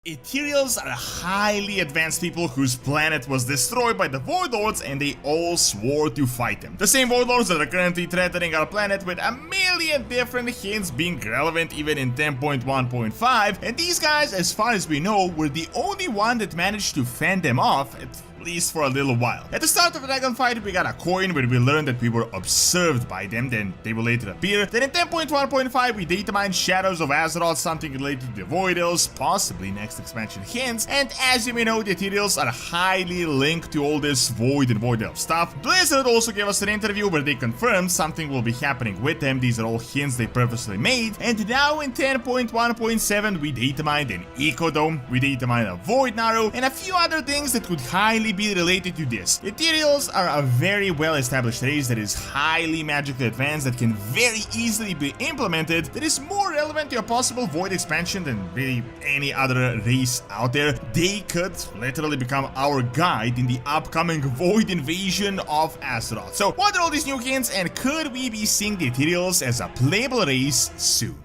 Ethereals are highly advanced people whose planet was destroyed by the Void Lords and they all swore to fight them. The same Void Lords that are currently threatening our planet with a million different hints being relevant even in 10.1.5, and these guys, as far as we know, were the only one that managed to fend them off, at least for a little while. At the start of the Dragonflight, we got a coin where we learned that we were observed by them, then they will later appear. Then in 10.1.5, we datamined Shadows of Azeroth, something related to the Voidals, possibly next expansion hints, and as you may know, the Ethereals are highly linked to all this Void and Void Elf stuff. Blizzard also gave us an interview where they confirmed something will be happening with them. These are all hints they purposely made, and now in 10.1.7, we datamined an Ecodome, we datamined a Void Narrow, and a few other things that could highly be related to this. Ethereals are a very well established race that is highly magically advanced, that can very easily be implemented, that is more relevant to a possible Void expansion than really any other race out there. They could literally become our guide in the upcoming Void invasion of Azeroth. So what are all these new hints, and could we be seeing the Ethereals as a playable race soon?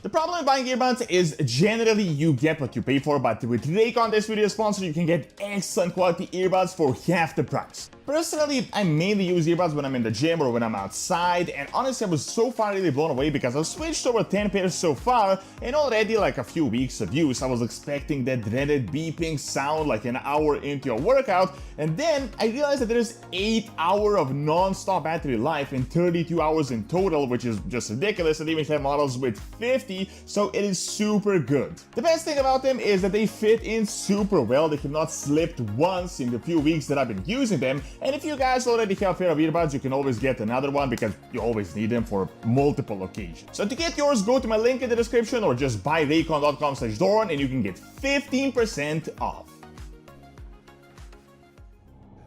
The problem with buying earbuds is generally you get what you pay for, but with Raycon, this video sponsor, you can get excellent quality earbuds for half the price. Personally, I mainly use earbuds when I'm in the gym or when I'm outside, and honestly I was so far really blown away because I've switched over 10 pairs so far, and already like a few weeks of use I was expecting that dreaded beeping sound like an hour into a workout, and then I realized that there's 8 hours of non-stop battery life and 32 hours in total, which is just ridiculous, and even have models with 50, so it is super good. The best thing about them is that they fit in super well. They have not slipped once in the few weeks that I've been using them. And if you guys already have a pair of earbuds, you can always get another one because you always need them for multiple occasions. So to get yours, go to my link in the description or just buy raycon.com/Doron and you can get 15% off.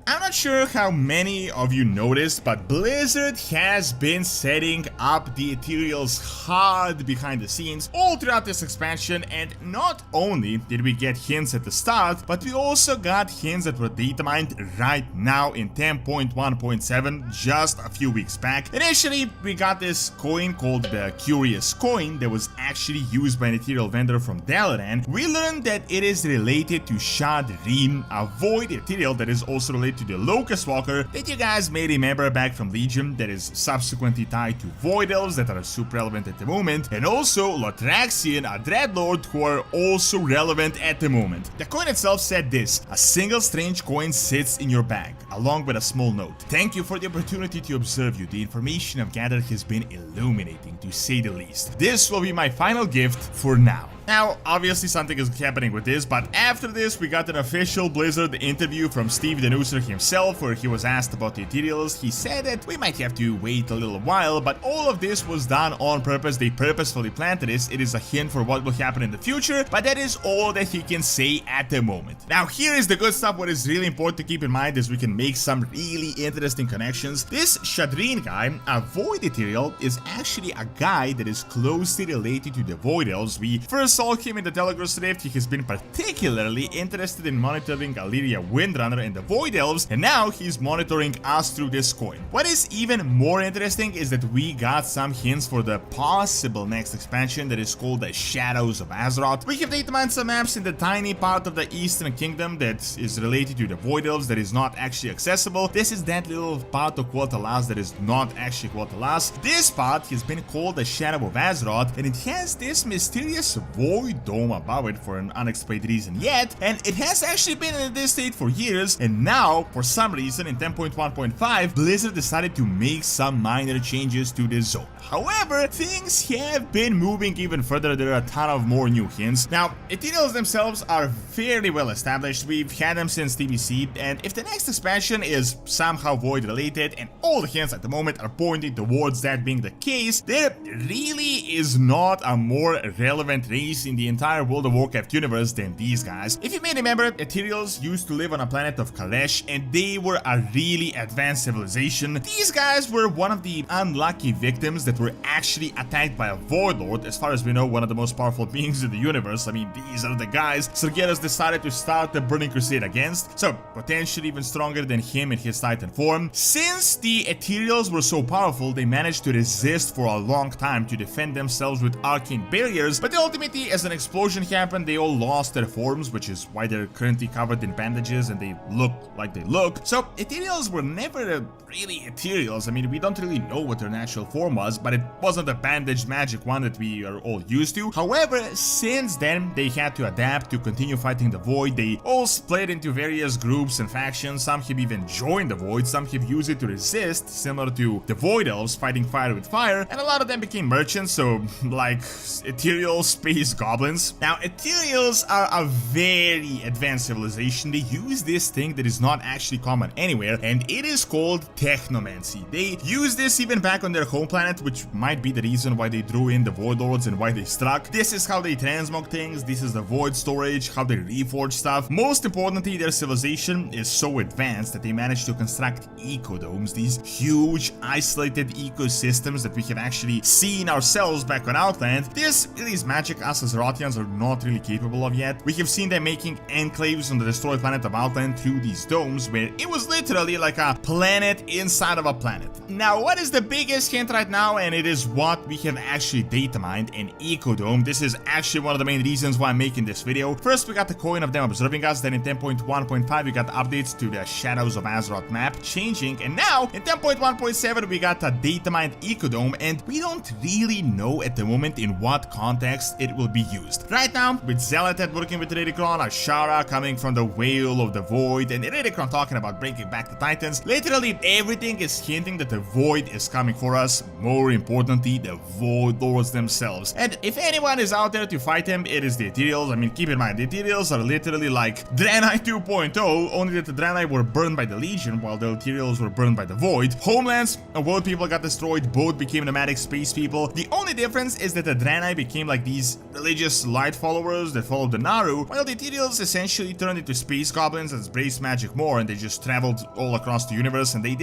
I'm not sure how many of you noticed, but Blizzard has been setting up the Ethereals hard behind the scenes all throughout this expansion, and not only did we get hints at the start, but we also got hints that were datamined right now in 10.1.7 just a few weeks back. Initially, we got this coin called the Curious Coin that was actually used by an Ethereal vendor from Dalaran. We learned that it is related to Shadrin, a Void Ethereal that is also related to the Locust Walker that you guys may remember back from Legion, that is subsequently tied to Void Elves that are super relevant at the moment, and also Lotraxian, a Dreadlord, who are also relevant at the moment. The coin itself said this: a single strange coin sits in your bag, along with a small note. Thank you for the opportunity to observe you. The information I've gathered has been illuminating, to say the least. This will be my final gift for now. Now, obviously something is happening with this, but after this we got an official Blizzard interview from Steve Danuser himself where he was asked about the Ethereals. He said that we might have to wait a little while, but all of this was done on purpose. They purposefully planted this. It is a hint for what will happen in the future, but that is all that he can say at the moment. Now, here is the good stuff. What is really important to keep in mind is we can make some really interesting connections. This Shadrin guy, a Void Ethereal, is actually a guy that is closely related to the Void Elves. We first saw him in the Telegrass Rift. He has been particularly interested in monitoring Illyria Windrunner and the Void Elves, and now he's monitoring us through this coin. What is even more interesting is that we got some hints for the possible next expansion that is called the Shadows of Azeroth. We have datamined some maps in the tiny part of the Eastern Kingdom that is related to the Void Elves that is not actually accessible. This is that little part of Quotalas that is not actually Quotalas. This part has been called the Shadow of Azeroth, and it has this mysterious Void Dome above it for an unexplained reason yet, and it has actually been in this state for years, and now, for some reason, in 10.1.5, Blizzard decided to make some minor changes to this zone. However, things have been moving even further. There are a ton of more new hints. Now, Ethereals themselves are fairly well established. We've had them since TBC, and if the next expansion is somehow Void related, and all the hints at the moment are pointing towards that being the case, there really is not a more relevant race in the entire World of Warcraft universe than these guys. If you may remember, Ethereals used to live on a planet of Kalesh, and they were a really advanced civilization. These guys were one of the unlucky victims that were actually attacked by a Void Lord, as far as we know, one of the most powerful beings in the universe. I mean, these are the guys Sergeras decided to start the Burning Crusade against, so potentially even stronger than him in his Titan form. Since the Ethereals were so powerful, they managed to resist for a long time to defend themselves with arcane barriers, but they ultimately Basically, as an explosion happened, they all lost their forms, which is why they're currently covered in bandages and they look like they look. So Ethereals were never really Ethereals. I mean, we don't really know what their natural form was, but it wasn't a bandaged magic one that we are all used to. However, since then, they had to adapt to continue fighting the Void. They all split into various groups and factions. Some have even joined the Void, some have used it to resist, similar to the Void Elves fighting fire with fire, and a lot of them became merchants, so like Ethereal space goblins. Now, Ethereals are a very advanced civilization. They use this thing that is not actually common anywhere, and it is called technomancy. They use this even back on their home planet, which might be the reason why they drew in the Void Lords and why they struck. This is how they transmog things, this is the Void storage, how they reforge stuff. Most importantly, their civilization is so advanced that they managed to construct ecodomes, these huge isolated ecosystems that we have actually seen ourselves back on Outland. This really is magic us as Rothians are not really capable of yet. We have seen them making enclaves on the destroyed planet of Outland through these domes, where it was literally like a planet inside of a planet. Now, what is the biggest hint right now, and it is what we have actually data mined, an ecodome. This is actually one of the main reasons why I'm making this video. First, we got the coin of them observing us, then in 10.1.5 we got updates to the Shadows of Azeroth map changing, and now in 10.1.7 we got a data mined ecodome, and we don't really know at the moment in what context it will be used. Right now, with Zealotad working with Redicron, Ashara coming from the Whale of the Void, and Redicron talking about bringing back the Titans, literally everything is hinting that the Void is coming for us. More importantly, the Void Lords themselves. And if anyone is out there to fight them, it is the Ethereals. I mean, keep in mind, the Ethereals are literally like Draenei 2.0, only that the Draenei were burned by the Legion, while the Ethereals were burned by the Void. Homelands and world people got destroyed, both became nomadic space people. The only difference is that the Draenei became like these religious light followers that followed the Naru, while the Ethereals essentially turned into space goblins that embraced magic more, and they just traveled all across the universe, and they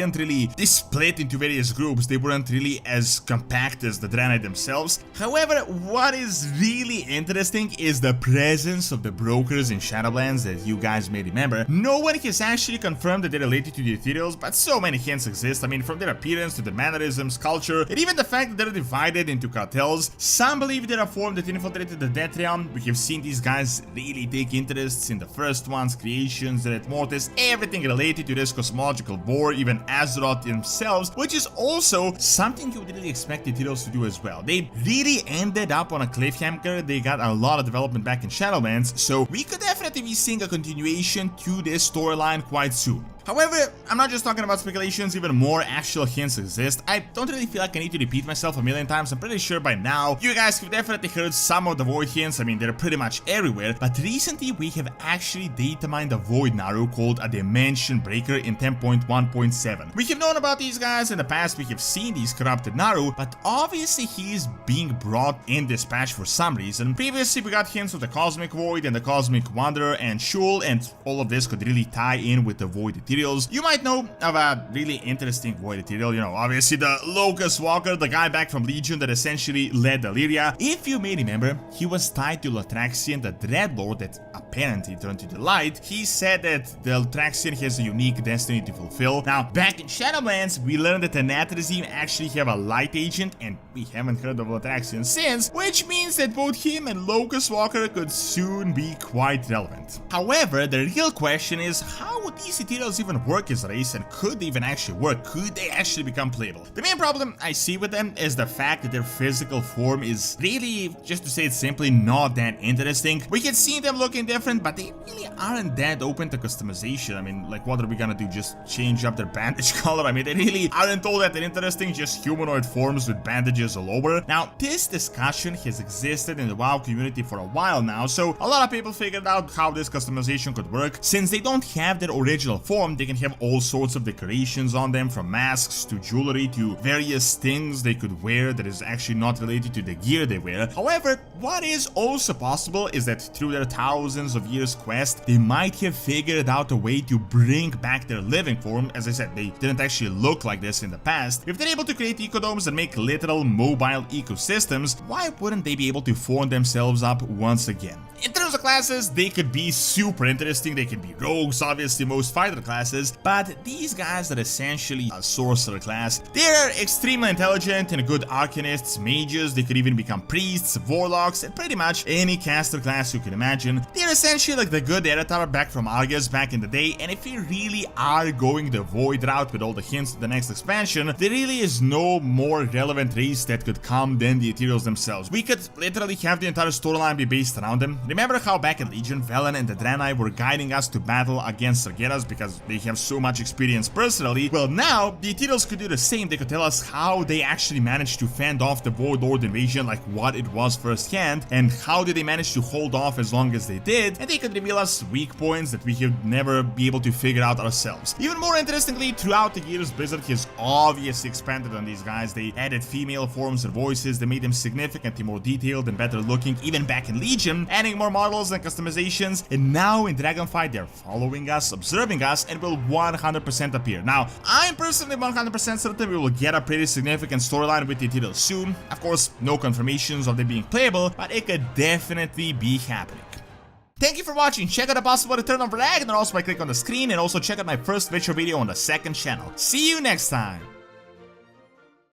split into various groups. They weren't really as compact as the Draenei themselves. However, what is really interesting is the presence of the brokers in Shadowlands that you guys may remember. No one has actually confirmed that they're related to the Ethereals, but so many hints exist. I mean, from their appearance to their mannerisms, culture, and even the fact that they're divided into cartels. Some believe they're a form that infiltrated the Death Realm. We have seen these guys really take interests in the first one's creations, Red Mortis, everything related to this cosmological war, even Azeroth themselves, which is also something you would really expect the Ethereals to do as well. They really ended up on a cliffhanger. They got a lot of development back in Shadowlands, so we could definitely be seeing a continuation to this storyline quite soon. However, I'm not just talking about speculations, even more actual hints exist. I don't really feel like I need to repeat myself a million times. I'm pretty sure by now you guys have definitely heard some of the Void hints. I mean, they're pretty much everywhere, but recently we have actually data mined a Void Naru called a Dimension Breaker in 10.1.7. We have known about these guys in the past, we have seen these corrupted Naru, but obviously he is being brought in this patch for some reason. Previously we got hints of the Cosmic Void and the Cosmic Wanderer and Shul, and all of this could really tie in with the Void Ethereals. You might know of a really interesting Void Ethereal, you know, obviously the Locust Walker, the guy back from Legion that essentially led Illyria. If you may remember, he was tied to Latraxian, the Dreadlord that apparently turned to the light. He said that the Latraxian has a unique destiny to fulfill. Now, back in Shadowlands, we learned that the Natrazim actually have a light agent, and we haven't heard of Latraxian since, which means that both him and Locust Walker could soon be quite relevant. However, the real question is, how would these Ethereals even work as a race, and could they even actually work? Could they actually become playable? The main problem I see with them is the fact that their physical form is really, just to say it simply, not that interesting. We can see them looking different, but they really aren't that open to customization. I mean, like, what are we gonna do? Just change up their bandage color? I mean, they really aren't all that interesting, just humanoid forms with bandages all over. Now, this discussion has existed in the WoW community for a while now, so a lot of people figured out how this customization could work. Since they don't have their original form, they can have all sorts of decorations on them, from masks to jewelry to various things they could wear that is actually not related to the gear they wear. However, what is also possible is that through their thousands of years quest, they might have figured out a way to bring back their living form. As I said, they didn't actually look like this in the past. If they're able to create ecodomes and make literal mobile ecosystems, why wouldn't they be able to form themselves up once again? In terms of classes, they could be super interesting. They could be rogues, obviously most fighter classes, but these guys are essentially a sorcerer class. They're extremely intelligent and good arcanists, mages. They could even become priests, warlocks, and pretty much any caster class you can imagine. They're essentially like the good Eretar back from Argus back in the day, and if we really are going the void route with all the hints to the next expansion, there really is no more relevant race that could come than the Ethereals themselves. We could literally have the entire storyline be based around them. Remember how back in Legion, Velen and the Draenei were guiding us to battle against Sargeras because they have so much experience personally? Well, now the Ethereals could do the same. They could tell us how they actually managed to fend off the Void Lord invasion, like what it was firsthand, and how did they manage to hold off as long as they did, and they could reveal us weak points that we could never be able to figure out ourselves. Even more interestingly, throughout the years, Blizzard has obviously expanded on these guys. They added female forms and voices, they made them significantly more detailed and better looking, even back in Legion, adding more models and customizations, and now in Dragonflight they're following us, observing us, and will 100% appear. Now, I'm personally 100% certain we will get a pretty significant storyline with the Ethereals soon. Of course, no confirmations of them being playable, but it could definitely be happening. Thank you for watching. Check out the possible return of Ragnar also by clicking on the screen, and also check out my first Witcher video on the second channel. See you next time!